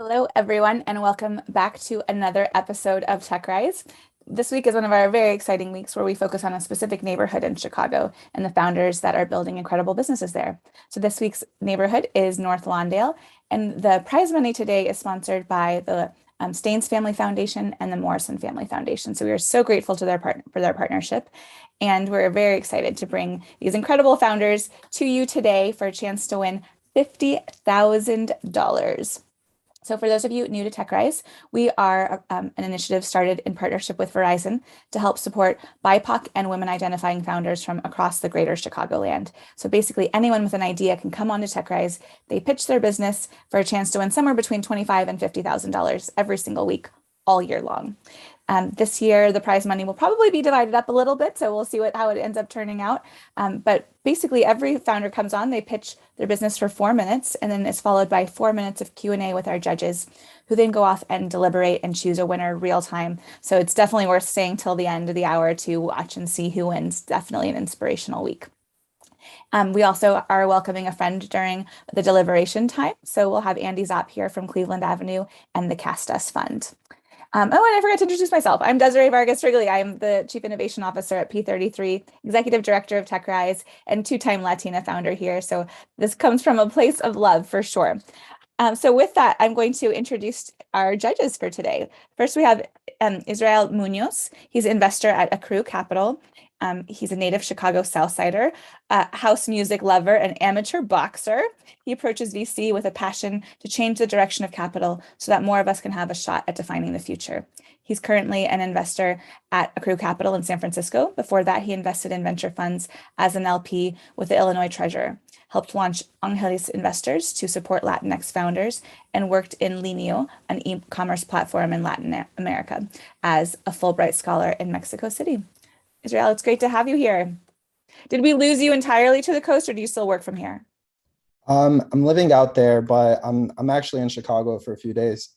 Hello, everyone, and welcome back to another episode of TechRise. This week is one of our very exciting weeks where we focus on a specific neighborhood in Chicago and the founders that are building incredible businesses there. So this week's neighborhood is North Lawndale, and the prize money today is sponsored by the Staines Family Foundation and the Morrison Family Foundation. So we are so grateful to for their partnership, and we're very excited to bring these incredible founders to you today for a chance to win $50,000. So for those of you new to TechRise, we are an initiative started in partnership with Verizon to help support BIPOC and women identifying founders from across the greater Chicagoland. So basically anyone with an idea can come on to TechRise, they pitch their business for a chance to win somewhere between $25,000 and $50,000 every single week, all year long. This year, the prize money will probably be divided up a little bit, so we'll see how it ends up turning out. But basically, every founder comes on, they pitch their business for 4 minutes, and then it's followed by 4 minutes of Q&A with our judges, who then go off and deliberate and choose a winner real time. So it's definitely worth staying till the end of the hour to watch and see who wins. Definitely an inspirational week. We also are welcoming a friend during the deliberation time. So we'll have Andy Zopp here from Cleveland Avenue and the Cast Us Fund. And I forgot to introduce myself. I'm Desiree Vargas Wrigley. I'm the Chief Innovation Officer at P33, Executive Director of TechRise, and two-time Latina founder here. So this comes from a place of love for sure. So with that, I'm going to introduce our judges for today. First, we have Israel Muñoz. He's an investor at Acrew Capital. He's a native Chicago Southsider, house music lover, and amateur boxer. He approaches VC with a passion to change the direction of capital so that more of us can have a shot at defining the future. He's currently an investor at Acrew Capital in San Francisco. Before that, he invested in venture funds as an LP with the Illinois Treasurer, helped launch Angeles Investors to support Latinx founders, and worked in Linio, an e-commerce platform in Latin America, as a Fulbright scholar in Mexico City. Israel, it's great to have you here. Did we lose you entirely to the coast, or do you still work from here? I'm living out there, but I'm actually in Chicago for a few days.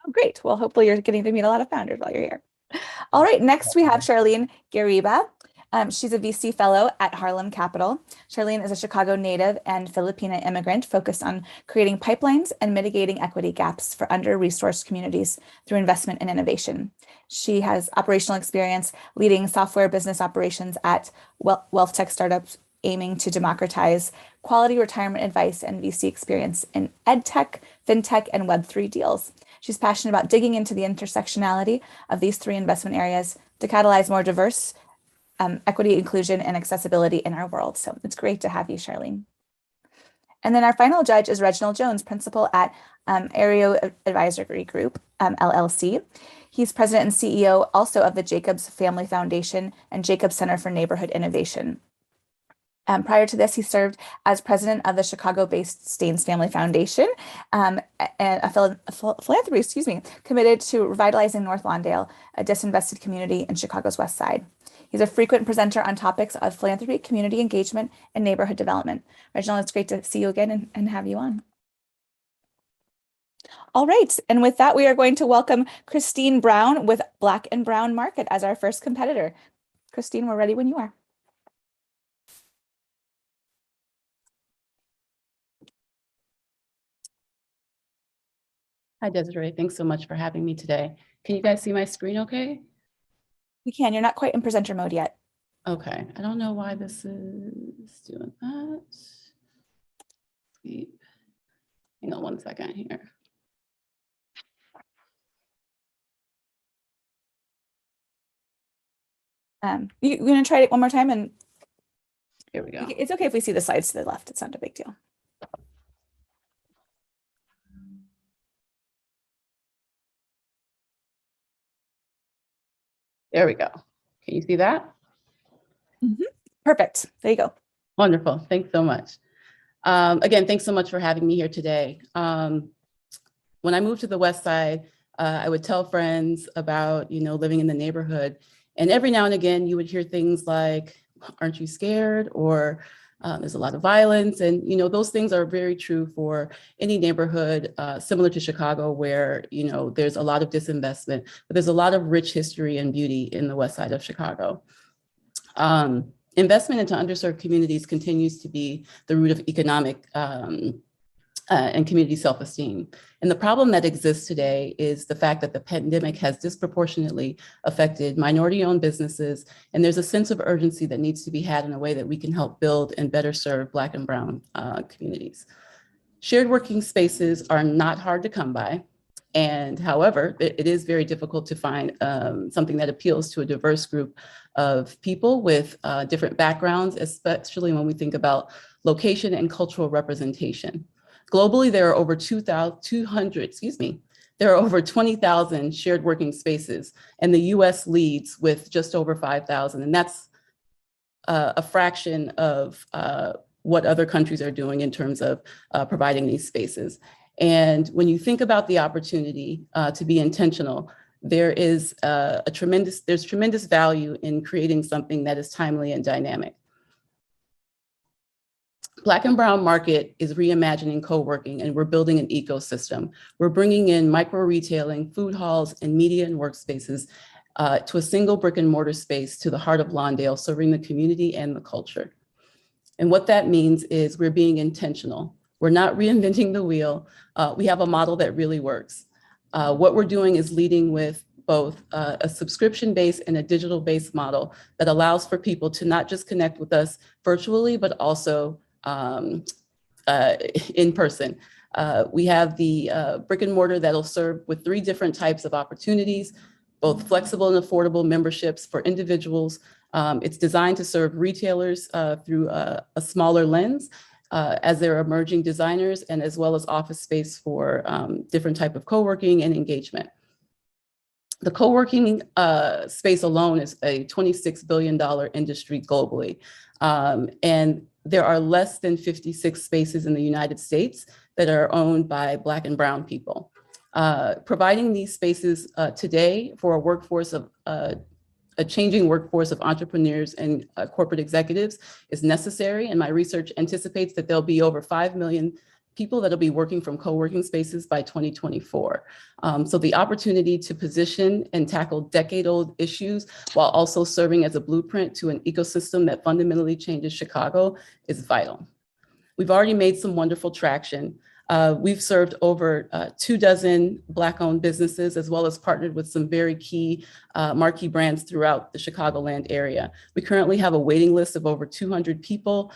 Oh, great. Well, hopefully you're getting to meet a lot of founders while you're here. All right, next we have Sharlene Guiriba. She's a VC fellow at Harlem Capital. Sharlene is a Chicago native and Filipina immigrant focused on creating pipelines and mitigating equity gaps for under-resourced communities through investment and innovation. She has operational experience leading software business operations at wealth tech startups aiming to democratize quality retirement advice and VC experience in edtech, fintech, and Web3 deals. She's passionate about digging into the intersectionality of these three investment areas to catalyze more diverse equity, inclusion, and accessibility in our world. So it's great to have you, Sharlene. And then our final judge is Reginald Jones, principal at Acrew Advisory Group, LLC. He's president and CEO also of the Jacobs Family Foundation and Jacobs Center for Neighborhood Innovation. Prior to this, he served as president of the Chicago-based Staines Family Foundation, and a philanthropy, committed to revitalizing North Lawndale, a disinvested community in Chicago's West Side. He's a frequent presenter on topics of philanthropy, community engagement, and neighborhood development. Reginald, it's great to see you again and have you on. All right, and with that, we are going to welcome Christine Brown with Black and Brown Market as our first competitor. Christine, we're ready when you are. Hi, Desiree. Thanks so much for having me today. Can you guys see my screen okay? We can. You're not quite in presenter mode yet. Okay. I don't know why this is doing that. Hang on 1 second here. You're going to try it one more time, and here we go. It's okay if we see the slides to the left. It's not a big deal. There we go. Can you see that? Mm-hmm. Perfect. There you go. Wonderful. Thanks so much. Again, thanks so much for having me here today. When I moved to the West Side, I would tell friends about, living in the neighborhood. And every now and again, you would hear things like, aren't you scared? Or there's a lot of violence. And, those things are very true for any neighborhood similar to Chicago, where, there's a lot of disinvestment, but there's a lot of rich history and beauty in the West Side of Chicago. Investment into underserved communities continues to be the root of economic and community self-esteem. And the problem that exists today is the fact that the pandemic has disproportionately affected minority-owned businesses, and there's a sense of urgency that needs to be had in a way that we can help build and better serve Black and Brown communities. Shared working spaces are not hard to come by. And however, it is very difficult to find something that appeals to a diverse group of people with different backgrounds, especially when we think about location and cultural representation. Globally, there are over 20,000 shared working spaces, and the US leads with just over 5,000. And that's a fraction of what other countries are doing in terms of providing these spaces. And when you think about the opportunity to be intentional, there's tremendous value in creating something that is timely and dynamic. Black and Brown Market is reimagining co-working, and we're building an ecosystem. We're bringing in micro-retailing, food halls, and media and workspaces to a single brick and mortar space to the heart of Lawndale, serving the community and the culture. And what that means is we're being intentional. We're not reinventing the wheel. We have a model that really works. What we're doing is leading with both a subscription-based and a digital-based model that allows for people to not just connect with us virtually, but also in person. We have the brick and mortar that'll serve with 3 different types of opportunities, both flexible and affordable memberships for individuals. It's designed to serve retailers through a smaller lens as they're emerging designers, and as well as office space for different type of co-working and engagement. The co-working space alone is a $26 billion industry globally. And there are less than 56 spaces in the United States that are owned by Black and Brown people. Providing these spaces today for a workforce of a changing workforce of entrepreneurs and corporate executives is necessary. And my research anticipates that there'll be over 5 million people that'll be working from co-working spaces by 2024. So the opportunity to position and tackle decade-old issues while also serving as a blueprint to an ecosystem that fundamentally changes Chicago is vital. We've already made some wonderful traction. We've served over 24 Black-owned businesses, as well as partnered with some very key marquee brands throughout the Chicagoland area. We currently have a waiting list of over 200 people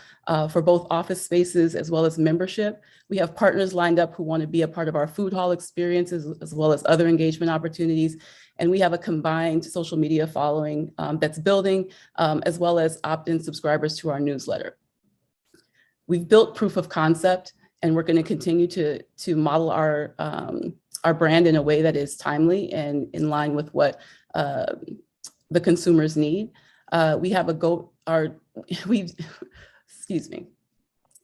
for both office spaces as well as membership. We have partners lined up who want to be a part of our food hall experiences, as well as other engagement opportunities. And we have a combined social media following that's building, as well as opt-in subscribers to our newsletter. We've built proof of concept, and we're going to continue to model our brand in a way that is timely and in line with what the consumers need. We have excuse me.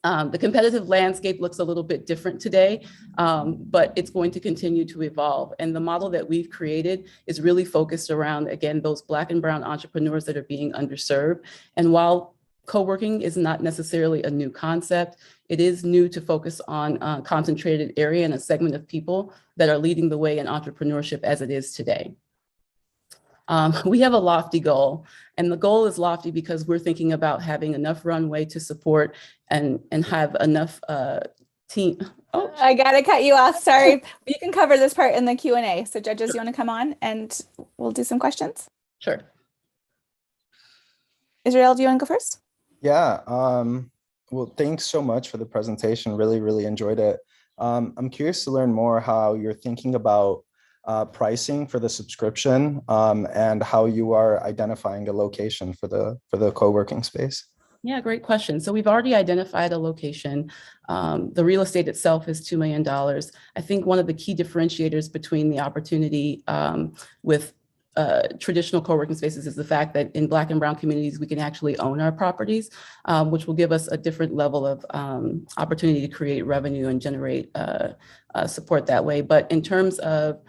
The competitive landscape looks a little bit different today, but it's going to continue to evolve. And the model that we've created is really focused around, again, those Black and Brown entrepreneurs that are being underserved. And while co-working is not necessarily a new concept, it is new to focus on a concentrated area and a segment of people that are leading the way in entrepreneurship as it is today. We have a lofty goal, and the goal is lofty because we're thinking about having enough runway to support and have enough team. Oh, I gotta cut you off, sorry. You can cover this part in the Q&A. So judges, you wanna come on and we'll do some questions? Sure. Israel, do you wanna go first? Yeah, well, thanks so much for the presentation. Really enjoyed it. I'm curious to learn more how you're thinking about pricing for the subscription and how you are identifying a location for the co-working space. Yeah, great question. So we've already identified a location. The real estate itself is $2 million. I think one of the key differentiators between the opportunity with traditional co-working spaces is the fact that in Black and Brown communities, we can actually own our properties, which will give us a different level of opportunity to create revenue and generate support that way. But in terms of,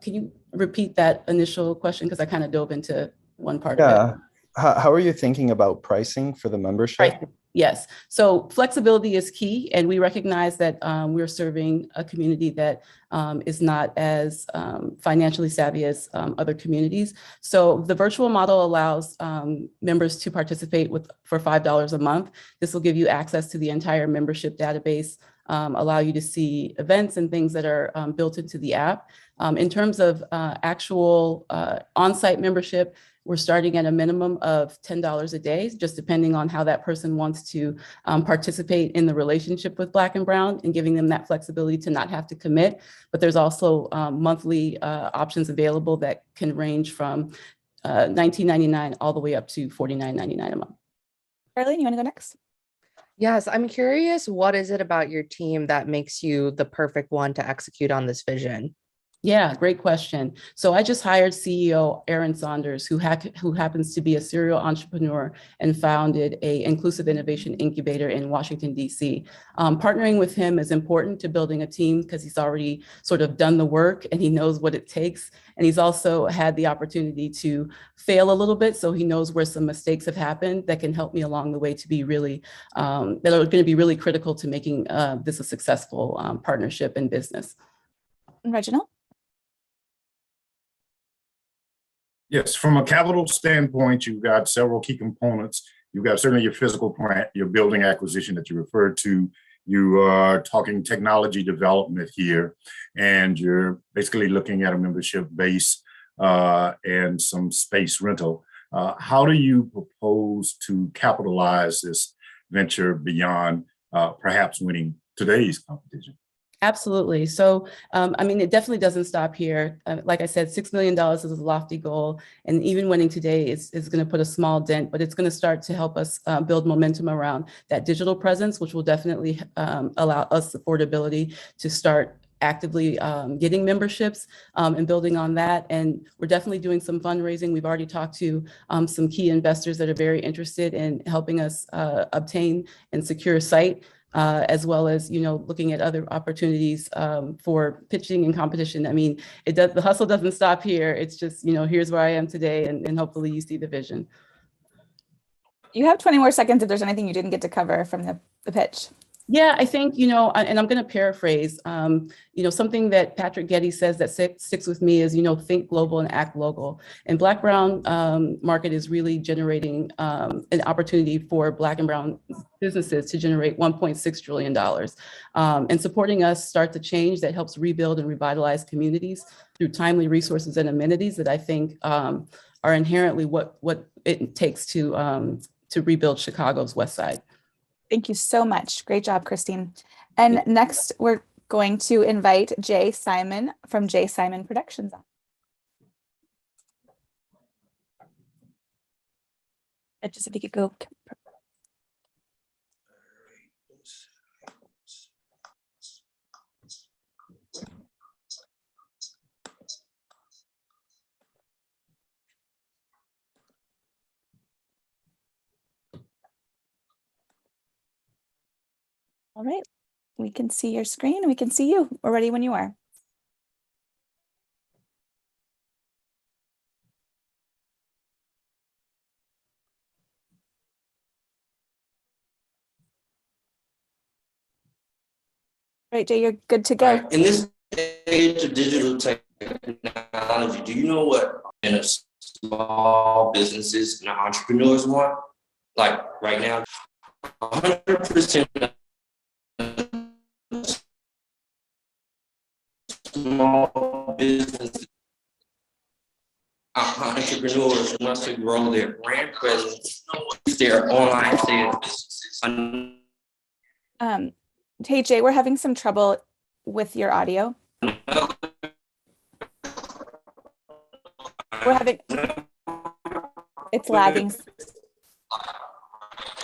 can you repeat that initial question? Because I kind of dove into one part of it. How are you thinking about pricing for the membership? Pricing. Yes. So flexibility is key. And we recognize that we're serving a community that is not as financially savvy as other communities. So the virtual model allows members to participate for $5 a month. This will give you access to the entire membership database allow you to see events and things that are built into the app. In terms of actual on-site membership, we're starting at a minimum of $10 a day, just depending on how that person wants to participate in the relationship with Black and Brown, and giving them that flexibility to not have to commit. But there's also monthly options available that can range from $19.99 all the way up to $49.99 a month. Sharlene, you want to go next? Yes, I'm curious, what is it about your team that makes you the perfect one to execute on this vision? Yeah, great question. So I just hired CEO Aaron Saunders, who happens to be a serial entrepreneur and founded a inclusive innovation incubator in Washington, D.C. Partnering with him is important to building a team because he's already sort of done the work and he knows what it takes. And he's also had the opportunity to fail a little bit. So he knows where some mistakes have happened that can help me along the way to be really, that are going to be really critical to making this a successful partnership and business. Reginald? Yes, from a capital standpoint, you've got several key components. You've got certainly your physical plant, your building acquisition that you referred to. You are talking technology development here, and you're basically looking at a membership base and some space rental. How do you propose to capitalize this venture beyond perhaps winning today's competition? Absolutely. So, I mean, it definitely doesn't stop here. Like I said, $6 million is a lofty goal. And even winning today is going to put a small dent, but it's going to start to help us build momentum around that digital presence, which will definitely allow us affordability to start actively getting memberships and building on that. And we're definitely doing some fundraising. We've already talked to some key investors that are very interested in helping us obtain and secure a site. As well as, you know, looking at other opportunities for pitching and competition. I mean, the hustle doesn't stop here. It's just, you know, here's where I am today, and hopefully you see the vision. You have 20 more seconds if there's anything you didn't get to cover from the pitch. Yeah, I think, you know, and I'm going to paraphrase, you know, something that Patrick Getty says that sticks with me is, you know, think global and act local. And Black Brown market is really generating an opportunity for Black and Brown businesses to generate $1.6 trillion. And supporting us start the change that helps rebuild and revitalize communities through timely resources and amenities that I think are inherently what it takes to rebuild Chicago's West Side. Thank you so much. Great job, Christine. And next, we're going to invite Jay Simon from Jay Simon Productions. Just if you could go. All right, we can see your screen. We can see you. We're ready when you are. All right, Jay, you're good to go. Right. In this age of digital technology, do you know what small businesses and entrepreneurs want? Like right now, 100% small business entrepreneurs want to grow their brand presence, their online sales businesses. Hey, Jay, we're having some trouble with your audio. It's lagging.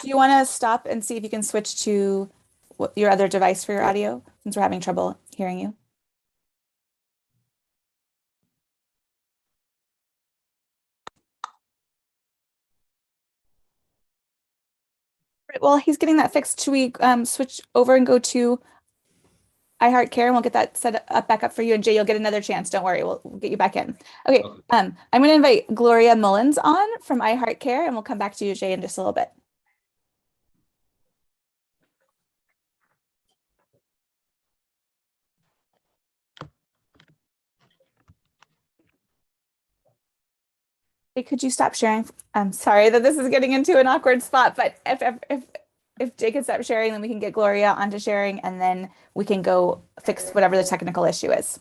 Do you want to stop and see if you can switch to your other device for your audio, since we're having trouble hearing you? Well, he's getting that fixed. Should we switch over and go to iHeartCare, and we'll get that set up back up for you? And Jay, you'll get another chance. Don't worry, we'll get you back in. Okay. I'm going to invite Gloria Mullons on from iHeartCare, and we'll come back to you, Jay, in just a little bit. Hey, could you stop sharing? I'm sorry that this is getting into an awkward spot, but if if Jay can stop sharing, then we can get Gloria onto sharing, and then we can go fix whatever the technical issue is.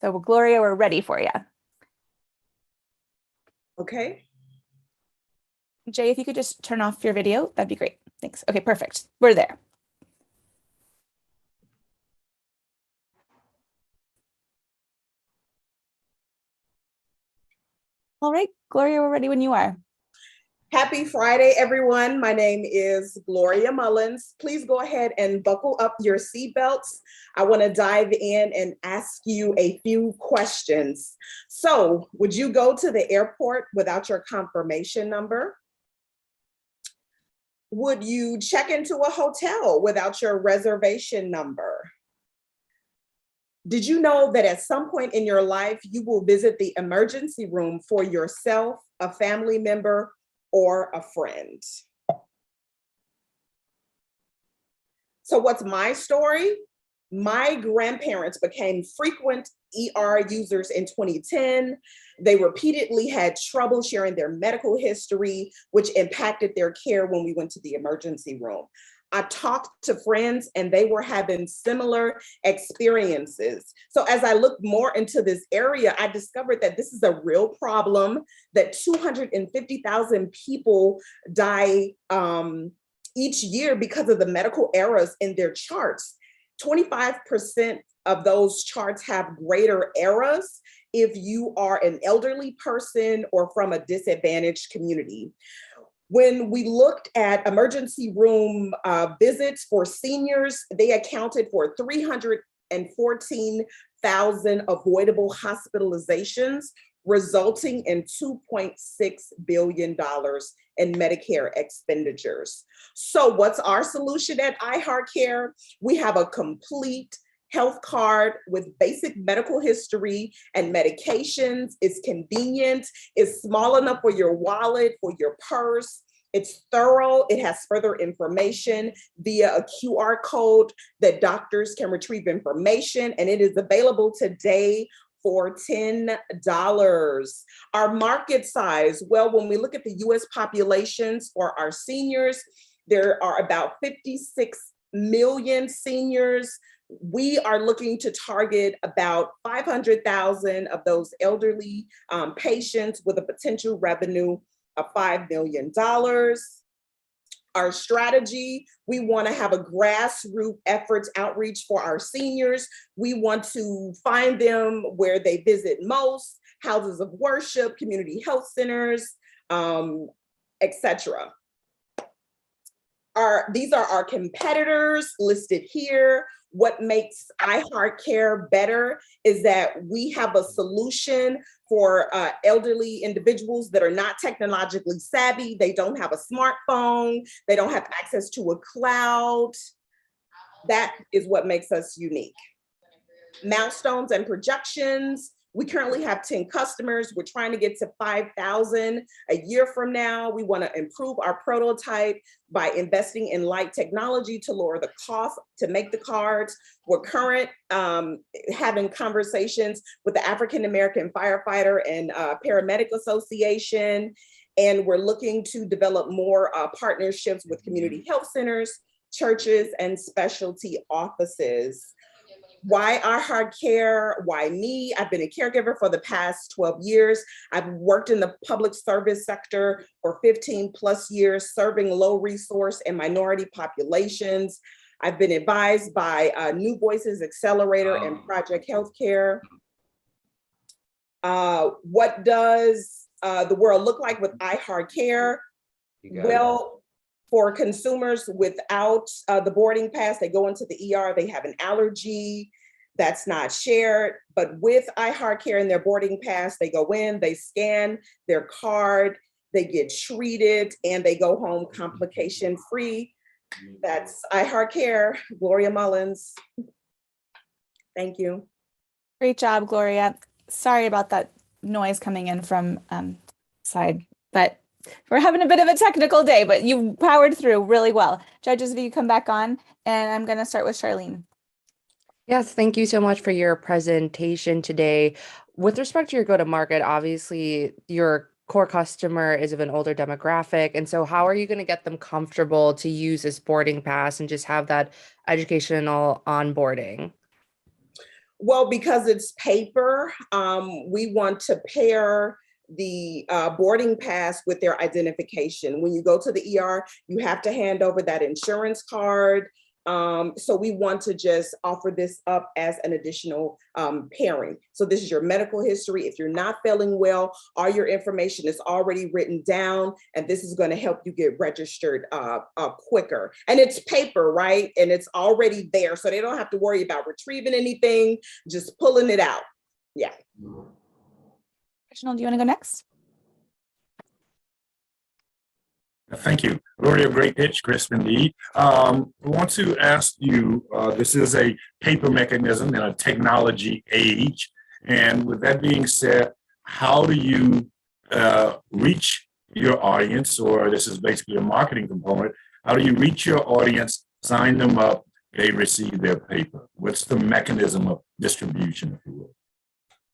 So Gloria, we're ready for you. Okay. Jay, if you could just turn off your video, that'd be great. Thanks. Okay, perfect. We're there. All right, Gloria, we're ready when you are. Happy Friday, everyone. My name is Gloria Mullons. Please go ahead and buckle up your seatbelts. I want to dive in and ask you a few questions. So, would you go to the airport without your confirmation number? Would you check into a hotel without your reservation number? Did you know that at some point in your life, you will visit the emergency room for yourself, a family member, or a friend? So what's my story? My grandparents became frequent ER users in 2010. They repeatedly had trouble sharing their medical history, which impacted their care when we went to the emergency room. I talked to friends and they were having similar experiences. So as I looked more into this area, I discovered that this is a real problem, that 250,000 people die each year because of the medical errors in their charts. 25% of those charts have greater errors if you are an elderly person or from a disadvantaged community. When we looked at emergency room visits for seniors, they accounted for 314,000 avoidable hospitalizations, resulting in $2.6 billion in Medicare expenditures. So what's our solution at iHeartCare? We have a complete health card with basic medical history and medications. It's convenient, it's small enough for your wallet, for your purse. It's thorough, it has further information via a QR code that doctors can retrieve information, and it is available today for $10. Our market size, well, when we look at the US populations for our seniors, there are about 56 million seniors. We are looking to target about 500,000 of those elderly patients with a potential revenue of $5 million. Our strategy, we want to have a grassroots efforts outreach for our seniors. We want to find them where they visit most, houses of worship, community health centers, etc. These are our competitors listed here. What makes iHeartCare better is that we have a solution for elderly individuals that are not technologically savvy. They don't have a smartphone. They don't have access to a cloud. That is what makes us unique. Milestones and projections. We currently have 10 customers. We're trying to get to 5,000 a year from now. We want to improve our prototype by investing in light technology to lower the cost to make the cards. We're having conversations with the African American Firefighter and Paramedic Association, and we're looking to develop more partnerships with community health centers, churches, and specialty offices. Why iHeartCare? Why me? I've been a caregiver for the past 12 years. I've worked in the public service sector for 15 plus years, serving low resource and minority populations. I've been advised by New Voices Accelerator and Project Healthcare. What does the world look like with iHeartCare? Well, for consumers without the boarding pass, they go into the ER, they have an allergy that's not shared. But with iHeartCare and their boarding pass, they go in, they scan their card, they get treated, and they go home complication-free. That's iHeartCare, Gloria Mullons. Thank you. Great job, Gloria. Sorry about that noise coming in from side, but we're having a bit of a technical day, but you powered through really well. Judges, if you come back on, and I'm going to start with Sharlene. Yes, thank you so much for your presentation today. With respect to your go-to-market, obviously your core customer is of an older demographic. And so how are you going to get them comfortable to use this boarding pass and just have that educational onboarding? Well, because it's paper, we want to pair the boarding pass with their identification. When you go to the ER, you have to hand over that insurance card. So we want to just offer this up as an additional pairing. So this is your medical history. If you're not feeling well, all your information is already written down, and this is going to help you get registered quicker. And it's paper, right? And it's already there, so they don't have to worry about retrieving anything, just pulling it out. Yeah. Reginald, do you want to go next? Thank you. Gloria, great pitch, crisp indeed. I want to ask you, this is a paper mechanism in a technology age. And with that being said, how do you reach your audience, or this is basically a marketing component, how do you reach your audience, sign them up, they receive their paper? What's the mechanism of distribution, if you will?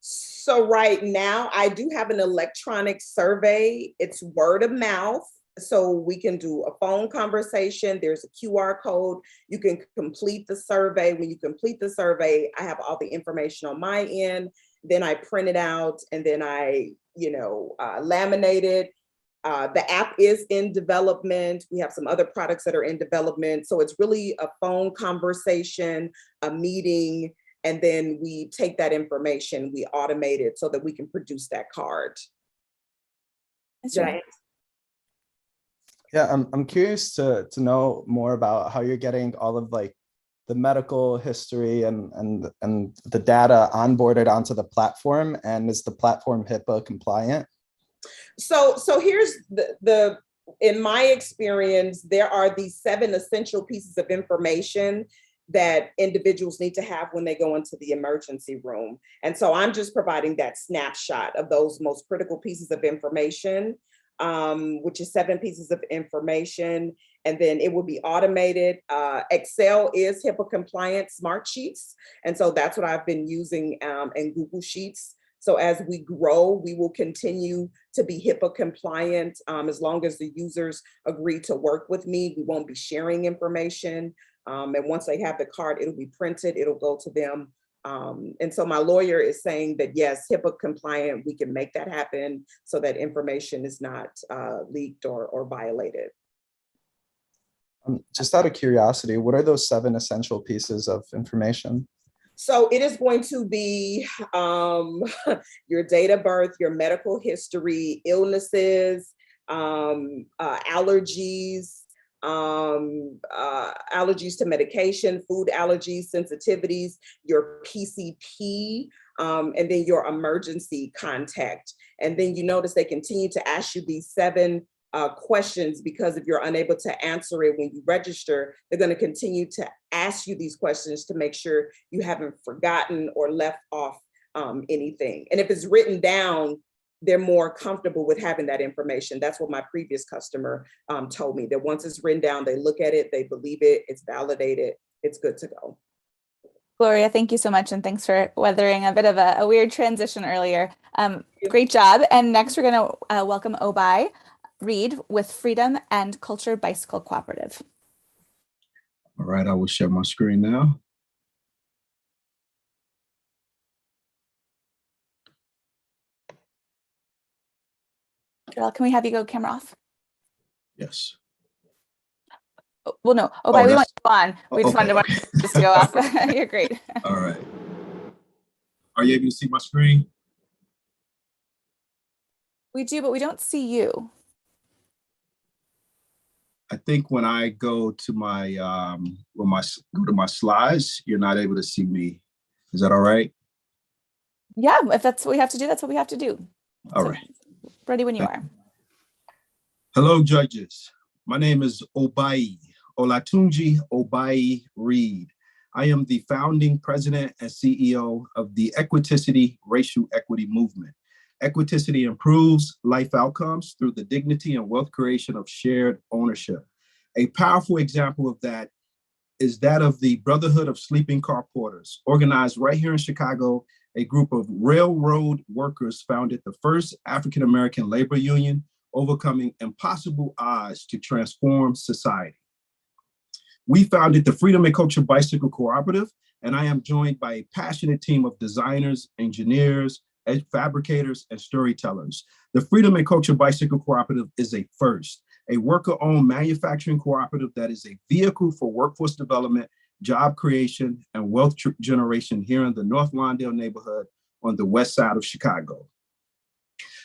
So right now, I do have an electronic survey. It's word of mouth. So we can do a phone conversation. There's a QR code. You can complete the survey. When you complete the survey, I have all the information on my end. Then I print it out, and then I, laminate it. The app is in development. We have some other products that are in development. So it's really a phone conversation, a meeting, and then we take that information, we automate it so that we can produce that card. Did I answer? Yeah, I'm curious to know more about how you're getting all of like the medical history and the data onboarded onto the platform, and is the platform HIPAA compliant? So here's the in my experience, there are these 7 essential pieces of information that individuals need to have when they go into the emergency room. And so I'm just providing that snapshot of those most critical pieces of information, which is 7 pieces of information, and then it will be automated. Excel is HIPAA compliant smart sheets. And so that's what I've been using in Google Sheets. So as we grow, we will continue to be HIPAA compliant. As long as the users agree to work with me, we won't be sharing information. And once they have the card, it'll be printed, it'll go to them. And so my lawyer is saying that yes, HIPAA compliant, we can make that happen so that information is not leaked or violated. Just out of curiosity, what are those 7 essential pieces of information? So it is going to be your date of birth, your medical history, illnesses, allergies, allergies to medication, food allergies, sensitivities, your PCP, and then your emergency contact. And then you notice they continue to ask you these 7 questions, because if you're unable to answer it when you register, they're going to continue to ask you these questions to make sure you haven't forgotten or left off anything. And if it's written down, they're more comfortable with having that information. That's what my previous customer told me, that once it's written down, they look at it, they believe it, it's validated, it's good to go. Gloria, thank you so much. And thanks for weathering a bit of a weird transition earlier. Great job. And next we're going to welcome Oboi Reed with Freedom and Culture Bicycle Cooperative. All right, I will share my screen now. Carol, can we have you go camera off? Yes. Well, no, Oboi, we want you on. We just wanted just to go off. You're great. All right. Are you able to see my screen? We do, but we don't see you. I think when I go to my go to my slides, you're not able to see me. Is that all right? Yeah, if that's what we have to do, that's what we have to do. All right. Ready when you are. Hello, judges. My name is Oboi, Olatunji Oboi Reed. I am the founding president and CEO of the Equiticity Racial Equity Movement. Equiticity improves life outcomes through the dignity and wealth creation of shared ownership. A powerful example of that is that of the Brotherhood of Sleeping Car Porters, organized right here in Chicago a group of railroad workers founded the first African-American labor union, overcoming impossible odds to transform society. We founded the Freedom and Culture Bicycle Cooperative, and I am joined by a passionate team of designers, engineers, fabricators, and storytellers. The Freedom and Culture Bicycle Cooperative is a first, a worker-owned manufacturing cooperative that is a vehicle for workforce development, job creation, and wealth generation here in the North Lawndale neighborhood on the west side of Chicago.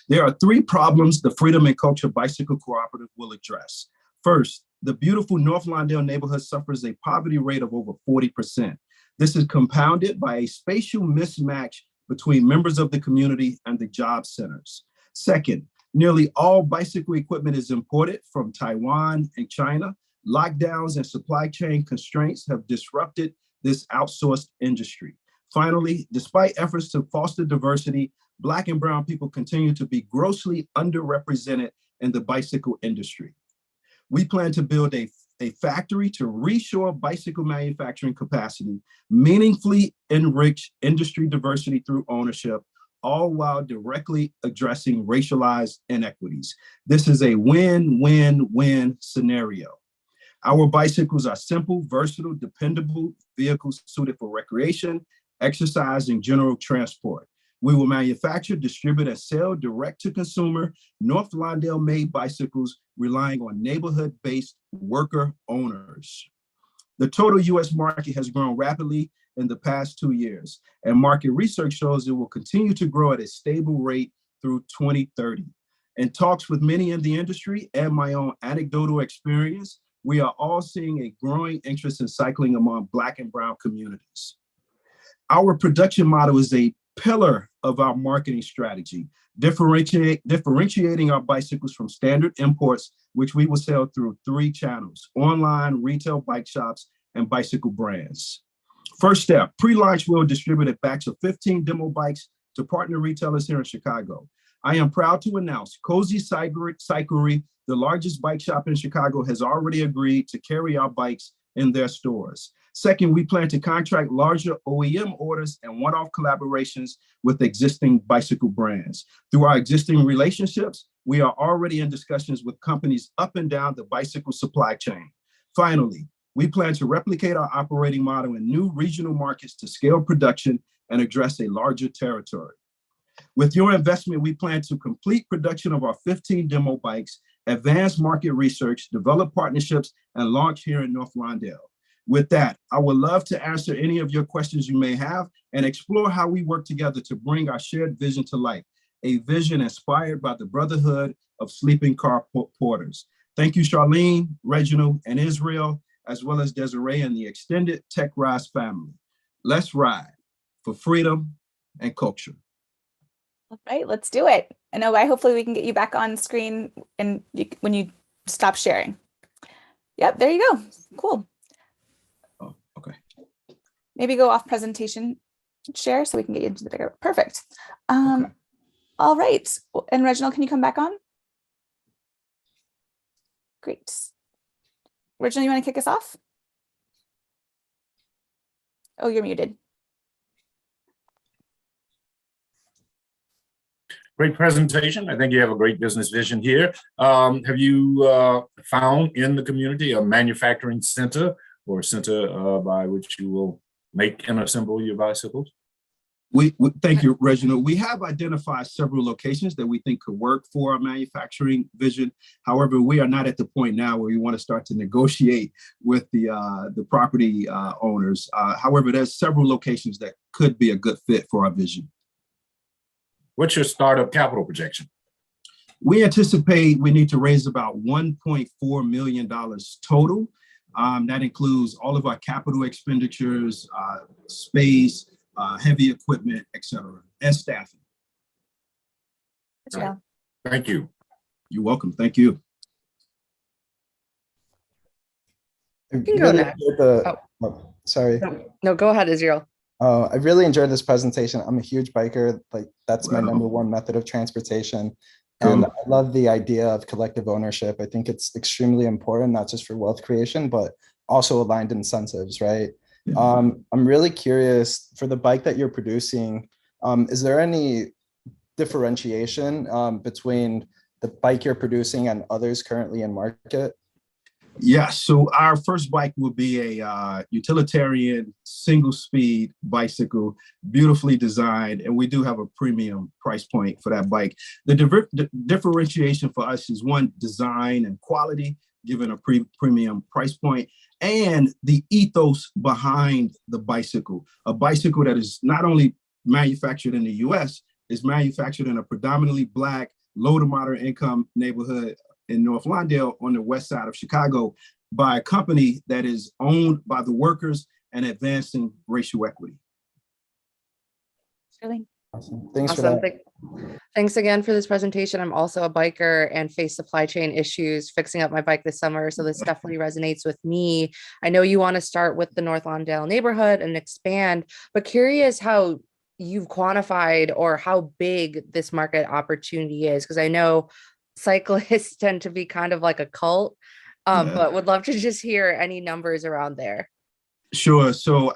There are three problems the Freedom and Culture Bicycle Cooperative will address. First, the beautiful North Lawndale neighborhood suffers a poverty rate of over 40%. This is compounded by a spatial mismatch between members of the community and the job centers. Second, nearly all bicycle equipment is imported from Taiwan and China. Lockdowns and supply chain constraints have disrupted this outsourced industry. Finally, despite efforts to foster diversity, Black and brown people continue to be grossly underrepresented in the bicycle industry. We plan to build a factory to reshore bicycle manufacturing capacity, meaningfully enrich industry diversity through ownership, all while directly addressing racialized inequities. This is a win-win-win scenario. Our bicycles are simple, versatile, dependable vehicles suited for recreation, exercise, and general transport. We will manufacture, distribute, and sell direct to consumer North Lawndale made bicycles relying on neighborhood-based worker owners. The total US market has grown rapidly in the past 2 years, and market research shows it will continue to grow at a stable rate through 2030. In talks with many in the industry and my own anecdotal experience, we are all seeing a growing interest in cycling among Black and brown communities. Our production model is a pillar of our marketing strategy, differentiating our bicycles from standard imports, which we will sell through 3 channels: online, retail bike shops, and bicycle brands. First step, pre-launch will distribute a batch of 15 demo bikes to partner retailers here in Chicago. I am proud to announce Cozy Cyclery, the largest bike shop in Chicago, has already agreed to carry our bikes in their stores. Second, we plan to contract larger OEM orders and one-off collaborations with existing bicycle brands. Through our existing relationships, we are already in discussions with companies up and down the bicycle supply chain. Finally, we plan to replicate our operating model in new regional markets to scale production and address a larger territory. With your investment, we plan to complete production of our 15 demo bikes, advance market research, develop partnerships, and launch here in North Lawndale. With that, I would love to answer any of your questions you may have and explore how we work together to bring our shared vision to life, a vision inspired by the brotherhood of sleeping car porters. Thank you, Sharlene, Reginald, and Israel, as well as Desiree and the extended TechRise family. Let's ride for freedom and culture. All right, let's do it. And Oboi, hopefully we can get you back on screen and when you stop sharing. Yep, there you go. Cool. Oh, okay. Maybe go off presentation share so we can get you into the bigger. Perfect. Okay. All right. And Reginald, can you come back on? Great. Reginald, you want to kick us off? Oh, you're muted. Great presentation. I think you have a great business vision here. Have you found in the community a manufacturing center or a center by which you will make and assemble your bicycles? Thank you, Reginald. We have identified several locations that we think could work for our manufacturing vision. However, we are not at the point now where we want to start to negotiate with the property owners. However, there's several locations that could be a good fit for our vision. What's your startup capital projection? We anticipate we need to raise about $1.4 million total. That includes all of our capital expenditures, space, heavy equipment, et cetera, and staffing. Yeah. Thank you. You're welcome. Thank you. You can go next. Sorry. No, go ahead, Israel. I really enjoyed this presentation. I'm a huge biker. Like that's my Wow. #1 method of transportation. And I love the idea of collective ownership. I think it's extremely important, not just for wealth creation, but also aligned incentives, right? Yeah. I'm really curious for the bike that you're producing. Is there any differentiation between the bike you're producing and others currently in market? Yeah, so our first bike will be a utilitarian single speed bicycle, beautifully designed, and we do have a premium price point for that bike. The differentiation for us is one, design and quality, given a premium price point, and the ethos behind the bicycle. A bicycle that is not only manufactured in the US, is manufactured in a predominantly Black, low to moderate income neighborhood in North Lawndale on the west side of Chicago by a company that is owned by the workers and advancing racial equity. Sharlene. Awesome. Thanks for Awesome. that. Thanks again for this presentation. I'm also a biker and face supply chain issues fixing up my bike this summer. So this definitely resonates with me. I know you want to start with the North Lawndale neighborhood and expand, but curious how you've quantified or how big this market opportunity is. Because I know cyclists tend to be kind of like a cult, but would love to just hear any numbers around there. Sure. So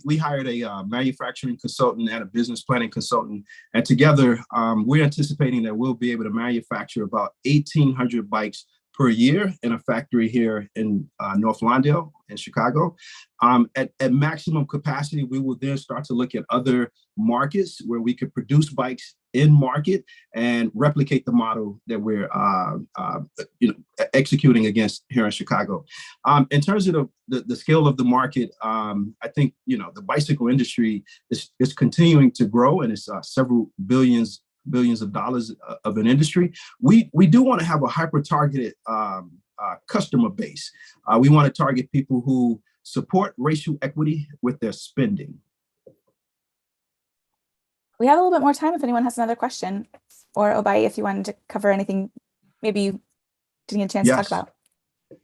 we hired a manufacturing consultant and a business planning consultant, and together we're anticipating that we'll be able to manufacture about 1,800 bikes per year in a factory here in North Lawndale in Chicago. At maximum capacity, we will then start to look at other markets where we could produce bikes in market and replicate the model that we're executing against here in Chicago. In terms of the scale of the market, I think the bicycle industry is continuing to grow, and it's several billions of dollars of an industry. We do want to have a hyper-targeted customer base. We want to target people who support racial equity with their spending. We have a little bit more time if anyone has another question, or Oboi, if you wanted to cover anything maybe you didn't get a chance to talk about.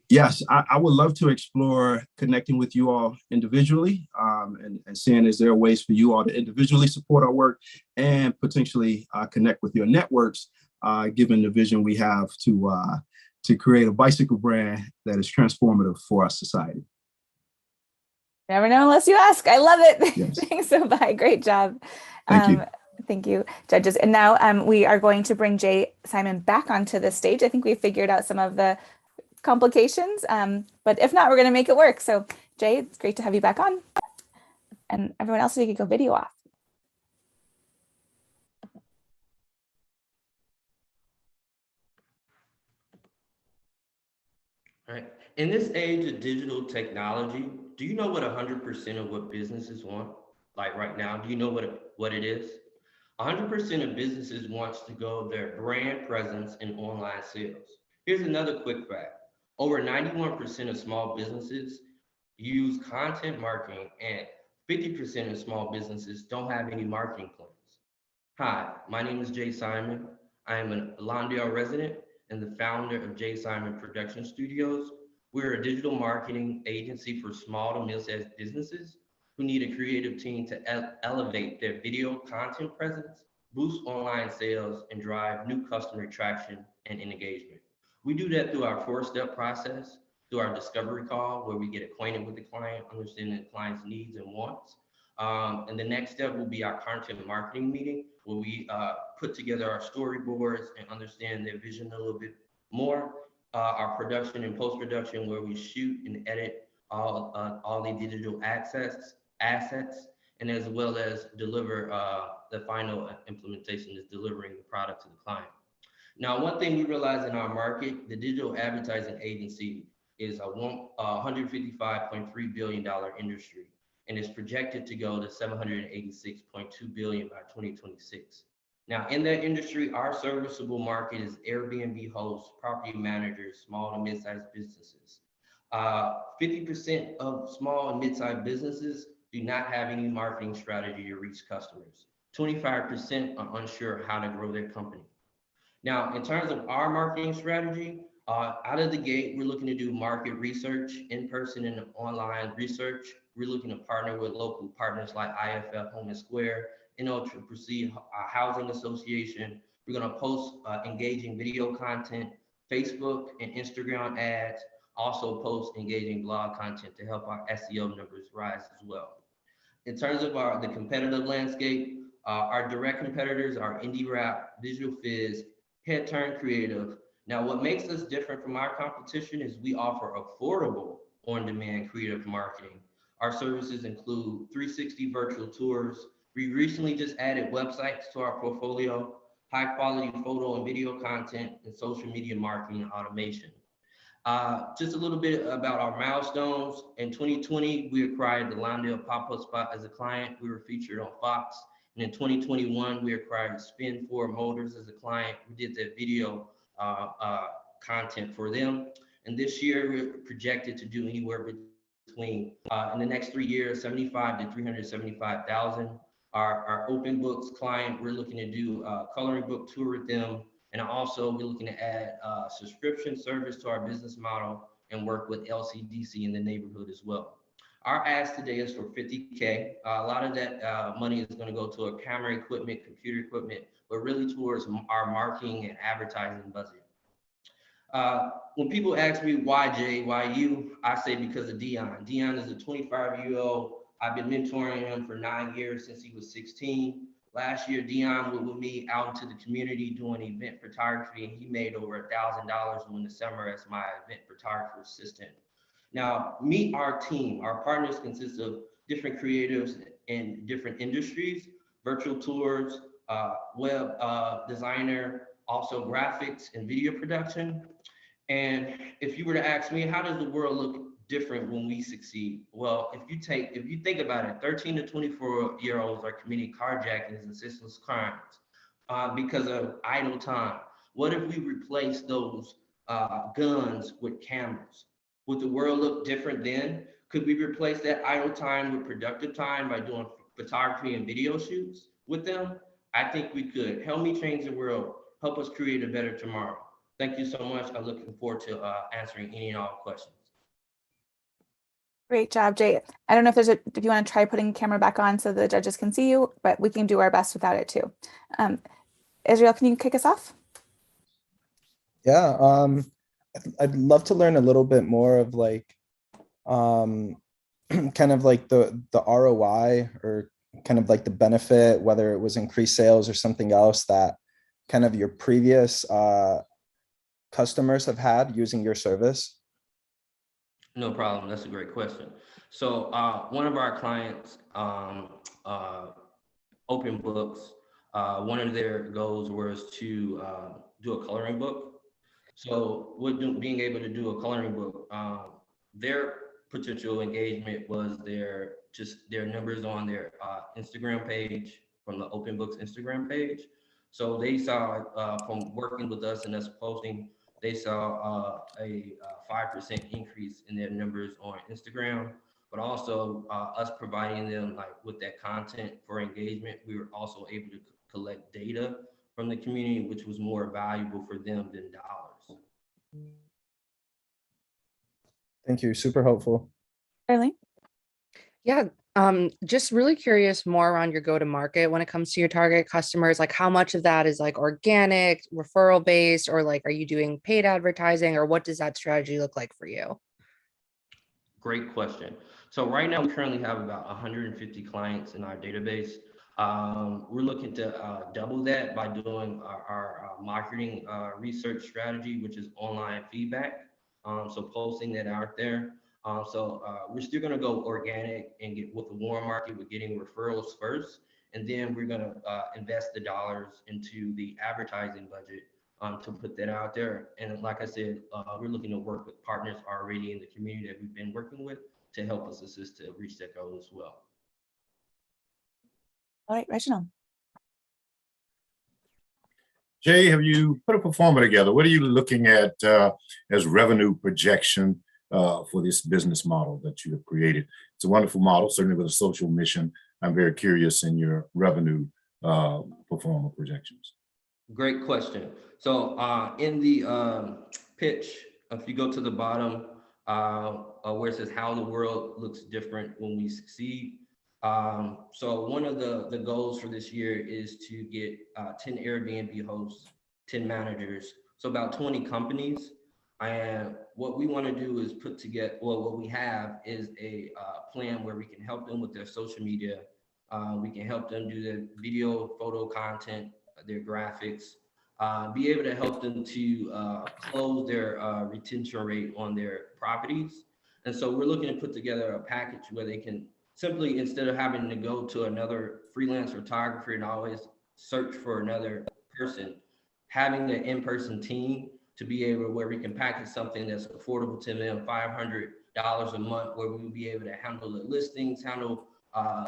Yes, I would love to explore connecting with you all individually and seeing is there ways for you all to individually support our work and potentially connect with your networks, given the vision we have to create a bicycle brand that is transformative for our society. Never know unless you ask. I love it. Yes. Thanks, Oboi. Great job. Thank you. Thank you, judges. And now we are going to bring Jay Simon back onto the stage. I think we figured out some of the complications, but if not, we're going to make it work. So Jay, it's great to have you back on. And everyone else, you can go video off. All right. In this age of digital technology, do you know what 100% of what businesses want? Like right now, do you know what it is? 100% of businesses wants to grow their brand presence in online sales. Here's another quick fact. Over 91% of small businesses use content marketing, and 50% of small businesses don't have any marketing plans. Hi, my name is Jay Simon. I am a Lawndale resident and the founder of Jay Simon Production Studios. We're a digital marketing agency for small to mid-sized businesses who need a creative team to elevate their video content presence, boost online sales, and drive new customer traction and engagement. We do that through our 4-step process, through our discovery call, where we get acquainted with the client, understanding the client's needs and wants. And the next step will be our content marketing meeting, where we put together our storyboards and understand their vision a little bit more. Our production and post-production, where we shoot and edit all the digital assets, and as well as deliver the final implementation is delivering the product to the client. Now, one thing we realize in our market, the digital advertising agency is a $155.3 billion industry, and is projected to go to $786.2 billion by 2026. Now, in that industry, our serviceable market is Airbnb hosts, property managers, small and mid-sized businesses. 50% of small and mid-sized businesses do not have any marketing strategy to reach customers. 25% are unsure how to grow their company. Now, in terms of our marketing strategy, out of the gate, we're looking to do market research, in-person and online research. We're looking to partner with local partners like IFF Home and Square, NOCCC Housing Association. We're going to post engaging video content, Facebook and Instagram ads, also post engaging blog content to help our SEO numbers rise as well. In terms of the competitive landscape, Our direct competitors are Indie Rap, Visual Fizz, Head Turn Creative. Now, what makes us different from our competition is we offer affordable on-demand creative marketing. Our services include 360 virtual tours. We recently just added websites to our portfolio, high quality photo and video content, and social media marketing and automation. Just a little bit about our milestones. In 2020, we acquired the Lawndale pop-up spot as a client. We were featured on Fox. And in 2021, we acquired Spin 4 Motors as a client. We did the video content for them. And this year, we're projected to do anywhere between, in the next 3 years, 75 to 375,000. Our open books client, we're looking to do a coloring book tour with them. And also we're looking to add a subscription service to our business model and work with LCDC in the neighborhood as well. Our ask today is for 50K. A lot of that money is going to go to a camera equipment, computer equipment, but really towards our marketing and advertising budget. When people ask me why Jay, why you, I say because of Dion. Dion is a 25-year-old. I've been mentoring him for 9 years since he was 16. Last year, Dion went with me out into the community doing event photography, and he made over $1,000 during the summer as my event photographer assistant. Now, meet our team. Our partners consist of different creatives in different industries, virtual tours, web designer, also graphics and video production. And if you were to ask me, how does the world look different when we succeed? Well, if you think about it, 13 to 24-year-olds are committing carjackings and senseless crimes because of idle time. What if we replace those guns with cameras? Would the world look different then? Could we replace that idle time with productive time by doing photography and video shoots with them? I think we could. Help me change the world. Help us create a better tomorrow. Thank you so much. I'm looking forward to answering any and all questions. Great job, Jay. I don't know if you want to try putting the camera back on so the judges can see you, but we can do our best without it too. Israel, can you kick us off? Yeah, I'd love to learn a little bit more of like, kind of like the ROI or kind of like the benefit, whether it was increased sales or something else that kind of your previous customers have had using your service. No problem. That's a great question. So one of our clients, Open Books, one of their goals was to do a coloring book. So with being able to do a coloring book, their potential engagement was their numbers on their Instagram page, from the Open Books Instagram page. So they saw from working with us and us posting, they saw a 5% increase in their numbers on Instagram, but also us providing them like with that content for engagement, we were also able to collect data from the community, which was more valuable for them than dollars. Thank you, super helpful. Sharlene? Yeah, just really curious more around your go-to-market when it comes to your target customers. Like how much of that is like organic, referral based, or like are you doing paid advertising, or what does that strategy look like for you? Great question. So right now we currently have about 150 clients in our database. We're looking to double that by doing our marketing research strategy, which is online feedback. So posting that out there. So we're still going to go organic and get with the warm market. We're getting referrals first, and then we're going to invest the dollars into the advertising budget to put that out there. And like I said, we're looking to work with partners already in the community that we've been working with to help us assist to reach that goal as well. All right, Reginald. Jay, have you put a performer together? What are you looking at as revenue projection for this business model that you have created? It's a wonderful model, certainly with a social mission. I'm very curious in your revenue performer projections. Great question. So in the pitch, if you go to the bottom where it says how the world looks different when we succeed. So one of the goals for this year is to get 10 Airbnb hosts, 10 managers, so about 20 companies. And what we want to do is put together, well, what we have is a plan where we can help them with their social media, We can help them do their video, photo content, their graphics, be able to help them to close their retention rate on their properties. And so we're looking to put together a package where they can simply, instead of having to go to another freelance photographer and always search for another person, having an in-person team to be able, where we can package something that's affordable to them, $500 a month, where we will be able to handle the listings, handle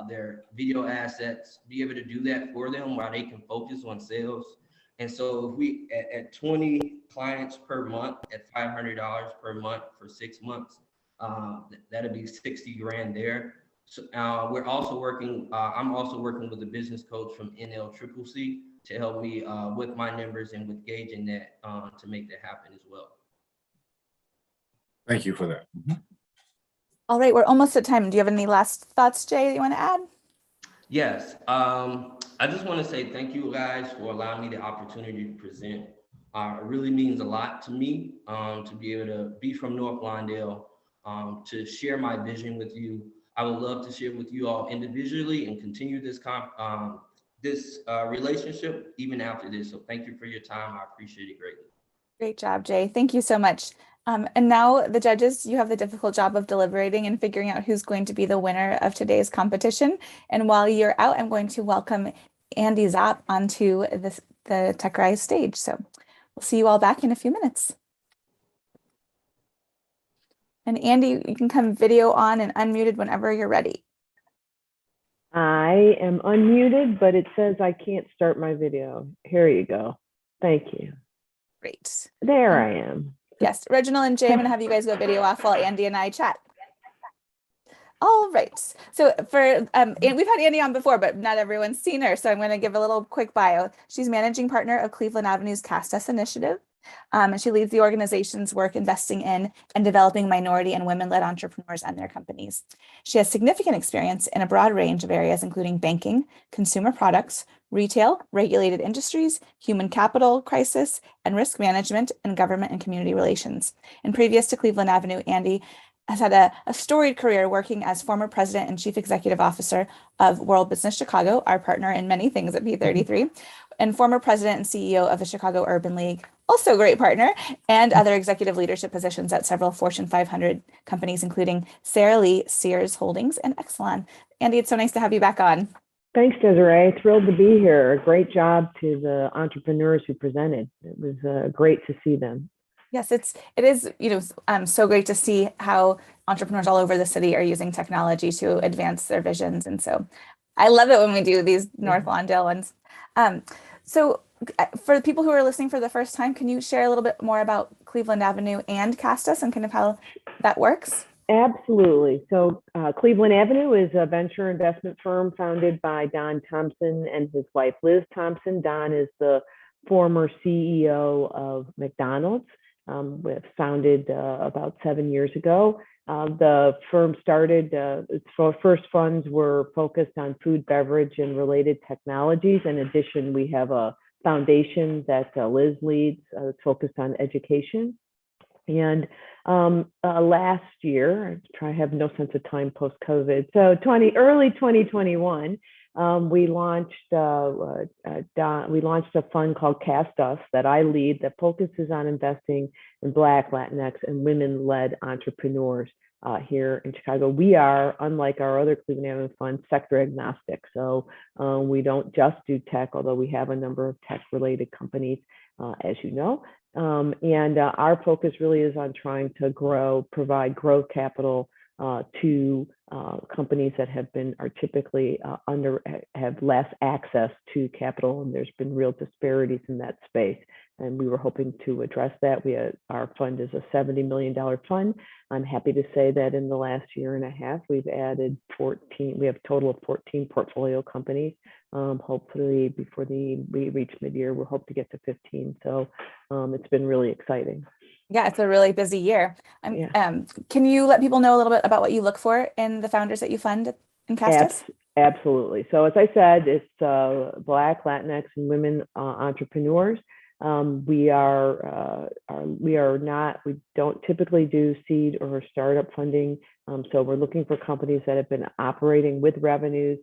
their video assets, be able to do that for them while they can focus on sales. And so if we, at 20 clients per month at $500 per month for 6 months, that'll be 60 grand there. So we're also working, I'm also working with a business coach from NLCCC to help me with my numbers and with gauging that to make that happen as well. Thank you for that. All right, we're almost at time. Do you have any last thoughts, Jay, that you want to add? Yes, I just want to say thank you guys for allowing me the opportunity to present. It really means a lot to me to be able to be from North Lawndale, to share my vision with you. I would love to share with you all individually and continue this relationship even after this. So thank you for your time. I appreciate it greatly. Great job, Jay. Thank you so much. And now the judges, you have the difficult job of deliberating and figuring out who's going to be the winner of today's competition. And while you're out, I'm going to welcome Andy Zopp onto the TechRise stage. So we'll see you all back in a few minutes. And Andy, you can come video on and unmuted whenever you're ready. I am unmuted, but it says I can't start my video. Here you go. Thank you. Great. There I am. Yes, Reginald and Jay, I'm going to have you guys go video off while Andy and I chat. All right. So and we've had Andy on before, but not everyone's seen her. So I'm going to give a little quick bio. She's managing partner of Cleveland Avenue's Cast Us initiative. And she leads the organization's work investing in and developing minority and women-led entrepreneurs and their companies. She has significant experience in a broad range of areas, including banking, consumer products, retail, regulated industries, human capital crisis, and risk management, and government and community relations. And previous to Cleveland Avenue, Andy has had a storied career working as former president and chief executive officer of World Business Chicago, our partner in many things at P33, and former president and CEO of the Chicago Urban League, also a great partner, and other executive leadership positions at several Fortune 500 companies, including Sara Lee, Sears Holdings, and Exelon. Andy, it's so nice to have you back on. Thanks, Desiree. Thrilled to be here. Great job to the entrepreneurs who presented. It was great to see them. Yes, it is, so great to see how entrepreneurs all over the city are using technology to advance their visions. And so I love it when we do these North Lawndale ones. So for the people who are listening for the first time, can you share a little bit more about Cleveland Avenue and Cast Us and kind of how that works? Absolutely. So Cleveland Avenue is a venture investment firm founded by Don Thompson and his wife, Liz Thompson. Don is the former CEO of McDonald's. Founded about 7 years ago. The firm started, its first funds were focused on food, beverage, and related technologies. In addition, we have a foundation that Liz leads, focused on education. And last year, I have no sense of time post-COVID, so early 2021, we launched a fund called Cast Us that I lead that focuses on investing in Black, Latinx, and women-led entrepreneurs here in Chicago. We are, unlike our other Cleveland Avenue funds, sector agnostic. So we don't just do tech, although we have a number of tech-related companies, as you know. And our focus really is on trying to provide growth capital to companies that are typically have less access to capital, and there's been real disparities in that space. And we were hoping to address that. Our fund is a $70 million fund. I'm happy to say that in the last year and a half, we've added 14. We have a total of 14 portfolio companies. Hopefully, before we reach mid-year, we'll hope to get to 15. So it's been really exciting. Yeah, it's a really busy year. Can you let people know a little bit about what you look for in the founders that you fund in Cast Us? Absolutely. So as I said, it's Black, Latinx, and women entrepreneurs. We don't typically do seed or startup funding. So we're looking for companies that have been operating with revenues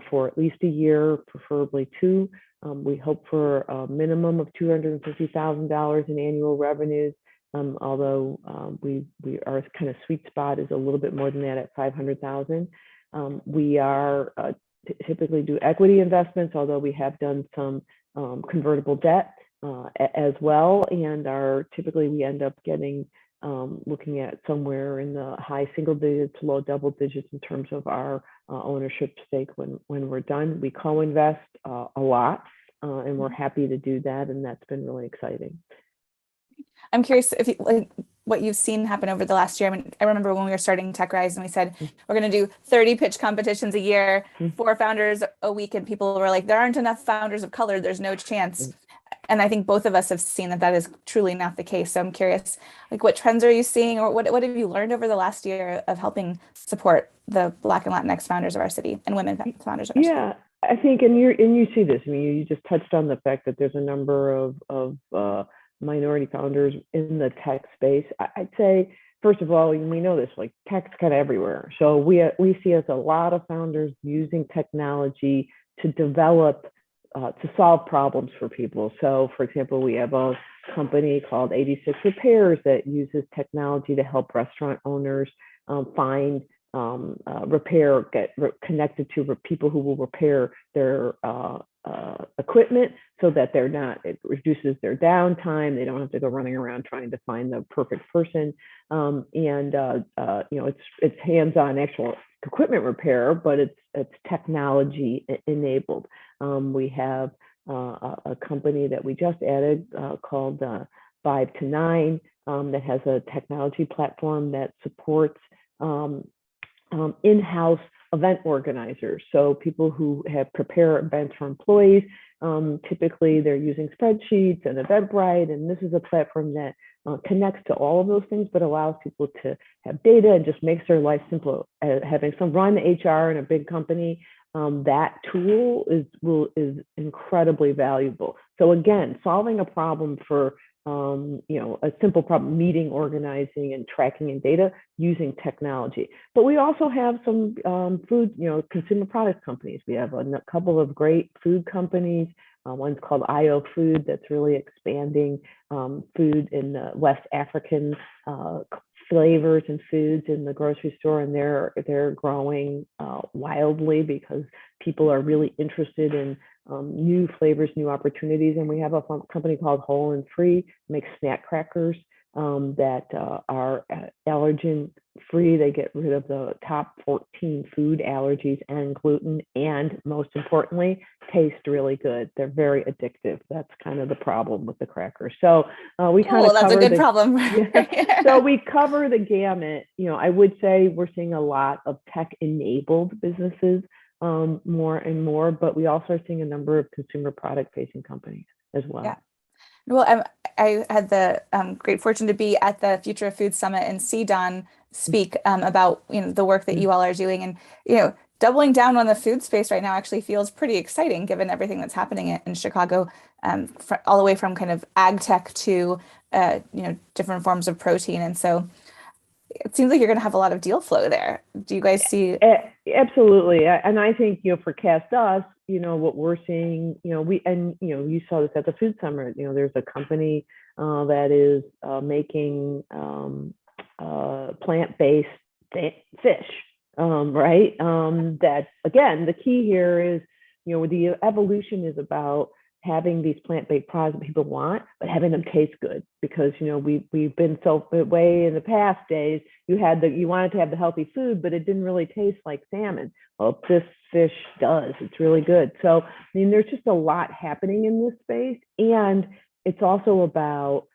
for at least a year, preferably 2. We hope for a minimum of $250,000 in annual revenues, although our kind of sweet spot is a little bit more than that at 500,000. We are typically do equity investments, although we have done some convertible debt as well, and typically we end up getting looking at somewhere in the high single digits, low double digits in terms of our ownership stake when we're done. We co-invest a lot, and we're happy to do that, and that's been really exciting. I'm curious if what you've seen happen over the last year. I mean, I remember when we were starting TechRise and we said we're going to do 30 pitch competitions a year, 4 founders a week, and people were like, there aren't enough founders of color, there's no chance. And I think both of us have seen that is truly not the case. So I'm curious, what trends are you seeing, or what have you learned over the last year of helping support the Black and Latinx founders of our city and women founders of our city? Yeah, I think, and you see this. I mean, you just touched on the fact that there's a number of minority founders in the tech space. I'd say, first of all, we know this, tech's kind of everywhere. So we see as a lot of founders using technology to develop, to solve problems for people. So for example, we have a company called 86 Repairs that uses technology to help restaurant owners find get connected to people who will repair their equipment, so that it reduces their downtime. They don't have to go running around trying to find the perfect person. It's hands-on actual equipment repair, but it's technology enabled. We have a company that we just added called 5 to 9 that has a technology platform that supports in-house event organizers. So people who have prepare events for employees, typically they're using spreadsheets and Eventbrite, and this is a platform that connects to all of those things, but allows people to have data and just makes their life simpler. Having some run HR in a big company, that tool is incredibly valuable. So again, solving a problem for a simple problem, meeting, organizing, and tracking and data using technology. But we also have some food, consumer products companies. We have a couple of great food companies. One's called IO Food, that's really expanding food in the West African flavors and foods in the grocery store, and they're growing wildly because people are really interested in new flavors, new opportunities. And we have a company called Whole and Free, makes snack crackers that are allergen free. They get rid of the top 14 food allergies and gluten, and most importantly, taste really good. They're very addictive. That's kind of the problem with the crackers. So we kind of that's a good problem. So we cover the gamut. I would say we're seeing a lot of tech-enabled businesses, more and more, but we also are seeing a number of consumer product-facing companies as well. Yeah. Well, I had the great fortune to be at the Future of Food Summit and see Don speak about the work that you all are doing, and doubling down on the food space right now actually feels pretty exciting given everything that's happening in Chicago, all the way from kind of ag tech to different forms of protein, and so it seems like you're going to have a lot of deal flow there. Do you guys see? Absolutely, and I think for Cast Us, what we're seeing, you saw this at the Food Summit. There's a company that is making plant-based fish, right? That again, the key here is, the evolution is about having these plant-based products that people want, but having them taste good, because we've been so way in the past days, you wanted to have the healthy food, but it didn't really taste like salmon. Well, this fish does. It's really good. So there's just a lot happening in this space, and it's also about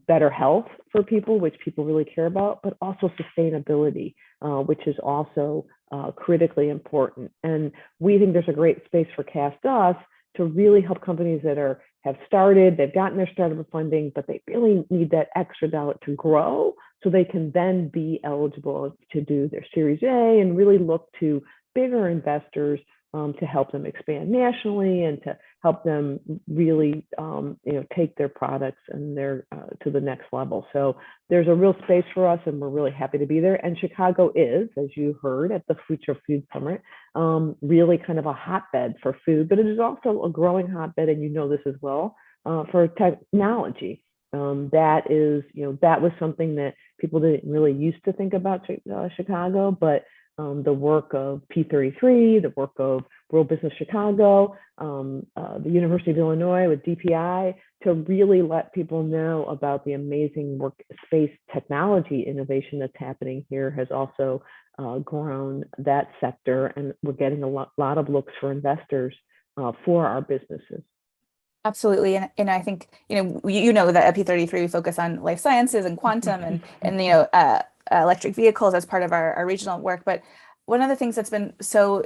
better health for people, which people really care about, but also sustainability, which is also critically important. And we think there's a great space for Cast Us to really help companies that have started, they've gotten their startup funding, but they really need that extra dollar to grow, so they can then be eligible to do their Series A and really look to bigger investors to help them expand nationally and to help them really, take their products and their to the next level. So there's a real space for us, and we're really happy to be there. And Chicago is, as you heard at the Future Food Summit, really kind of a hotbed for food, but it is also a growing hotbed, and you know this as well, for technology. That is, that was something that people didn't really used to think about Chicago, but the work of P33, the work of World Business Chicago, the University of Illinois with DPI, to really let people know about the amazing workspace technology innovation that's happening here has also grown that sector, and we're getting a lot of looks for investors for our businesses. Absolutely. And I think, that at P33, we focus on life sciences and quantum and electric vehicles as part of our regional work. But one of the things that's been so,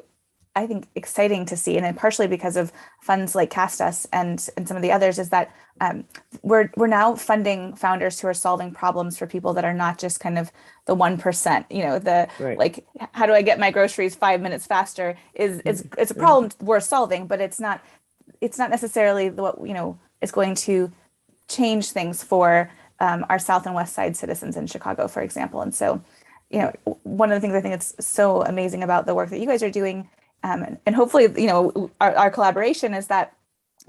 I think, exciting to see, and then partially because of funds like Castus and some of the others, is that we're now funding founders who are solving problems for people that are not just kind of the 1%, Right. Like, how do I get my groceries 5 minutes faster it's a problem worth solving, but it's not necessarily what is going to change things for our South and West Side citizens in Chicago, for example. And so, one of the things I think that's so amazing about the work that you guys are doing, and hopefully, our collaboration, is that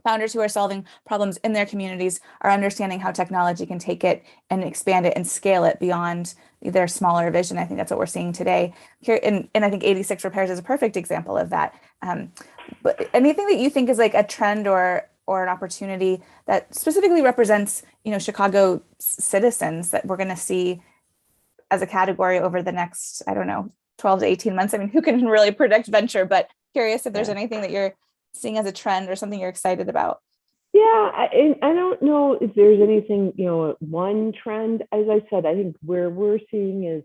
founders who are solving problems in their communities are understanding how technology can take it and expand it and scale it beyond their smaller vision. I think that's what we're seeing today here. And I think 86 Repairs is a perfect example of that. But anything that you think is like a trend or an opportunity that specifically represents, Chicago citizens that we're going to see as a category over the next, 12 to 18 months? I mean, who can really predict venture, but curious if there's anything that you're seeing as a trend or something you're excited about. Yeah, I don't know if there's anything, one trend. As I said, I think where we're seeing is,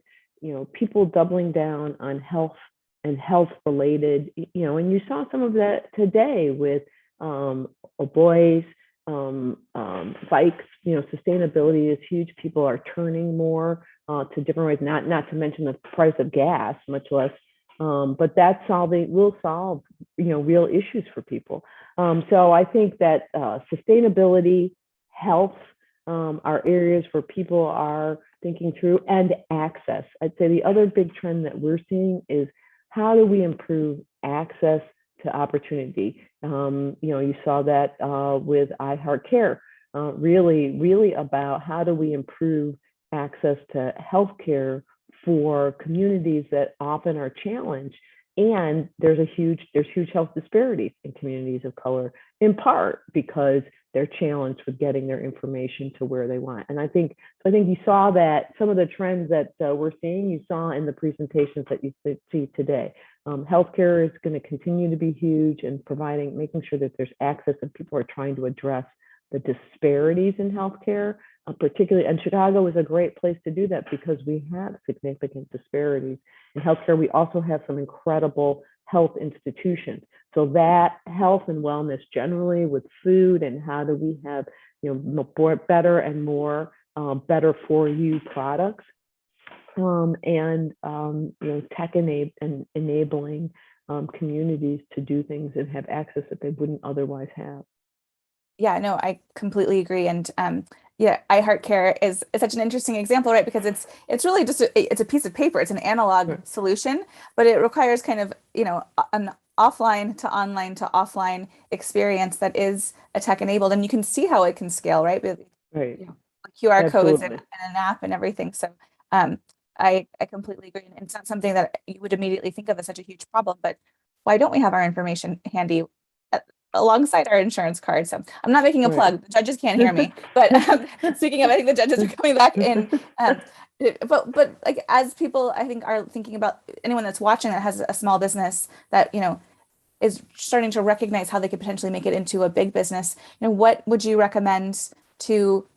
people doubling down on health and health related, and you saw some of that today with Oboi's bikes. Sustainability is huge. People are turning more to different ways, not to mention the price of gas, much less. But that will solve, real issues for people. So I think that sustainability, health are areas where people are thinking through, and access. I'd say the other big trend that we're seeing is, how do we improve access to opportunity? You saw that with I Heart Care, really about how do we improve access to healthcare for communities that often are challenged. And there's huge health disparities in communities of color, in part because they're challenged with getting their information to where they want. And I think you saw that some of the trends that we're seeing, you saw in the presentations that you see today. Healthcare is going to continue to be huge, and making sure that there's access, and people are trying to address the disparities in healthcare, particularly, and Chicago is a great place to do that because we have significant disparities in healthcare. We also have some incredible health institutions. So that health and wellness generally with food, and how do we have, better and more better for you products, and tech enabling communities to do things and have access that they wouldn't otherwise have. Yeah, no, I completely agree. And I Heart Care is such an interesting example, right? Because it's really just it's a piece of paper. It's an analog solution, but it requires kind of, an offline to online to offline experience that is a tech enabled, and you can see how it can scale, right? With QR codes and an app and everything. So I completely agree. And it's not something that you would immediately think of as such a huge problem, but why don't we have our information handy alongside our insurance card? So I'm not making a plug. The judges can't hear me, but speaking of, I think the judges are coming back in. But like, as people, I think, are thinking about, anyone that's watching that has a small business that, is starting to recognize how they could potentially make it into a big business, what would you recommend to,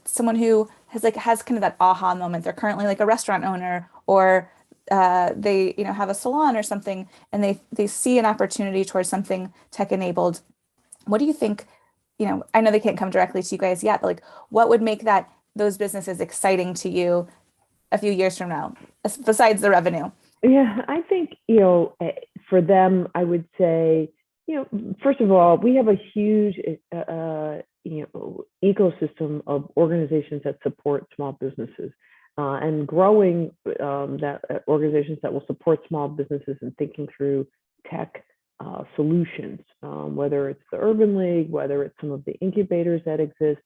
someone who has kind of that aha moment? They're currently like a restaurant owner, or they have a salon or something, and they see an opportunity towards something tech enabled. What do you think? I know they can't come directly to you guys yet, but like, what would make those businesses exciting to you a few years from now, besides the revenue? Yeah, I think, for them, I would say First of all, we have a huge, ecosystem of organizations that support small businesses, and growing that organizations that will support small businesses and thinking through tech solutions, whether it's the Urban League, whether it's some of the incubators that exist.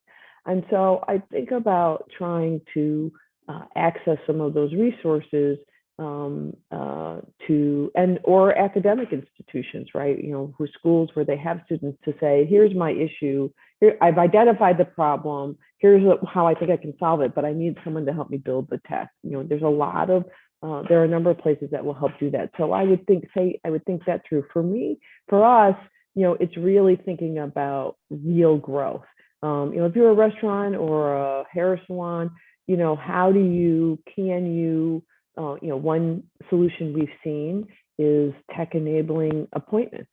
And so I think about trying to access some of those resources or academic institutions, right? Who schools where they have students to say, here's my issue. Here, I've identified the problem. Here's how I think I can solve it, but I need someone to help me build the tech. There's a lot of there are a number of places that will help do that. So I would think that through. For us, it's really thinking about real growth. If you're a restaurant or a hair salon, how can you one solution we've seen is tech enabling appointments,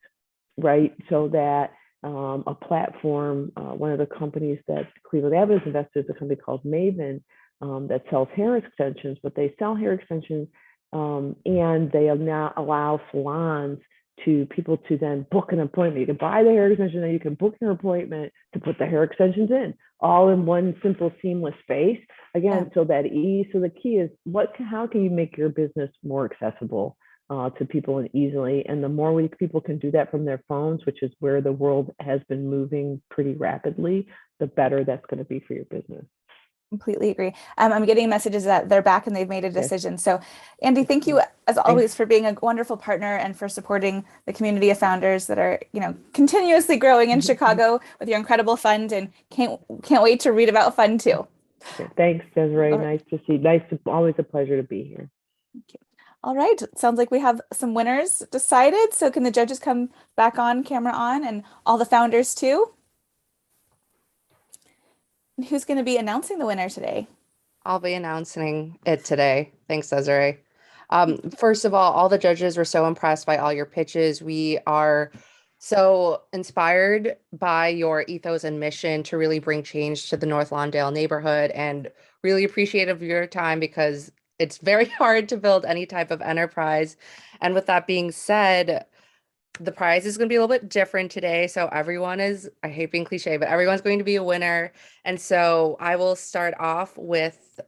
right? So that a platform, one of the companies that Cleveland Avenue invested is a company called Maven that sells hair extensions, but they sell hair extensions and they now allow salons people to then book an appointment. You can buy the hair extension, and you can book your appointment to put the hair extensions in, all in one simple, seamless space. Again, so that ease. So the key is how can you make your business more accessible to people and easily? And the more people can do that from their phones, which is where the world has been moving pretty rapidly, the better that's going to be for your business. Completely agree. I'm getting messages that they're back and they've made a decision. So Andy, thank you as always for being a wonderful partner and for supporting the community of founders that are, continuously growing in Chicago with your incredible fund, and can't wait to read about Fund 2. Thanks, Desiree. Nice to see. Always a pleasure to be here. Thank you. All right. Sounds like we have some winners decided. So can the judges come back on camera and all the founders too? And who's going to be announcing the winner today? I'll be announcing it today. Thanks, Desiree. First of all the judges were so impressed by all your pitches. We are so inspired by your ethos and mission to really bring change to the North Lawndale neighborhood, and really appreciative of your time because it's very hard to build any type of enterprise. And with that being said, the prize is going to be a little bit different today. So everyone is, I hate being cliche, but everyone's going to be a winner. And so I will start off with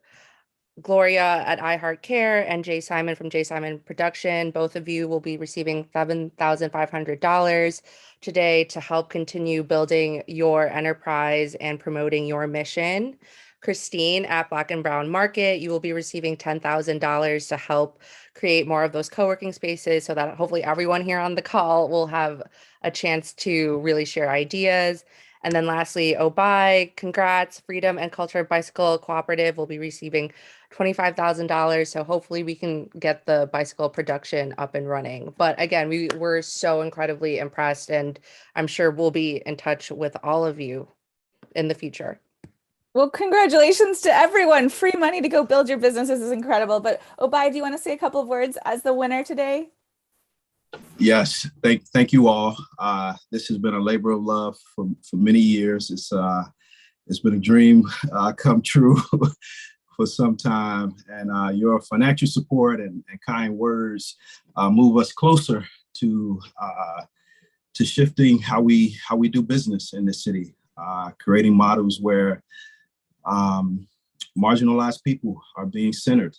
Gloria at iHeartCare and Jay Simon from Jay Simon Production. Both of you will be receiving $7,500 today to help continue building your enterprise and promoting your mission. Christine at Black and Brown Market, you will be receiving $10,000 to help create more of those co-working spaces so that hopefully everyone here on the call will have a chance to really share ideas. And then lastly, Oboi, congrats, Freedom and Culture Bicycle Cooperative will be receiving $25,000. So hopefully we can get the bicycle production up and running. But again, we were so incredibly impressed, and I'm sure we'll be in touch with all of you in the future. Well, congratulations to everyone. Free money to go build your businesses is incredible. But Oboi, do you want to say a couple of words as the winner today? Yes, thank you all. This has been a labor of love for many years. It's been a dream come true for some time, and your financial support and kind words move us closer to shifting how we do business in this city, creating models where marginalized people are being centered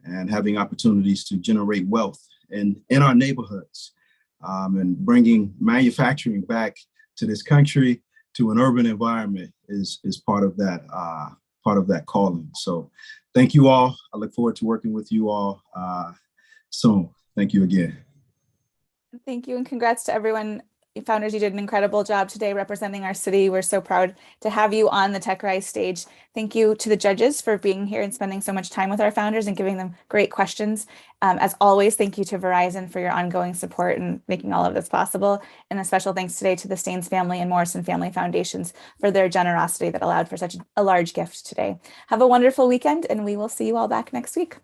and having opportunities to generate wealth in our neighborhoods, and bringing manufacturing back to this country, to an urban environment is part of that calling. So thank you all. I look forward to working with you all soon. Thank you again. Thank you, and congrats to everyone. Founders, you did an incredible job today representing our city. We're so proud to have you on the TechRise stage. Thank you to the judges for being here and spending so much time with our founders and giving them great questions. As always, thank you to Verizon for your ongoing support and making all of this possible. And a special thanks today to the Staines Family and Morrison Family Foundations for their generosity that allowed for such a large gift today. Have a wonderful weekend, and we will see you all back next week.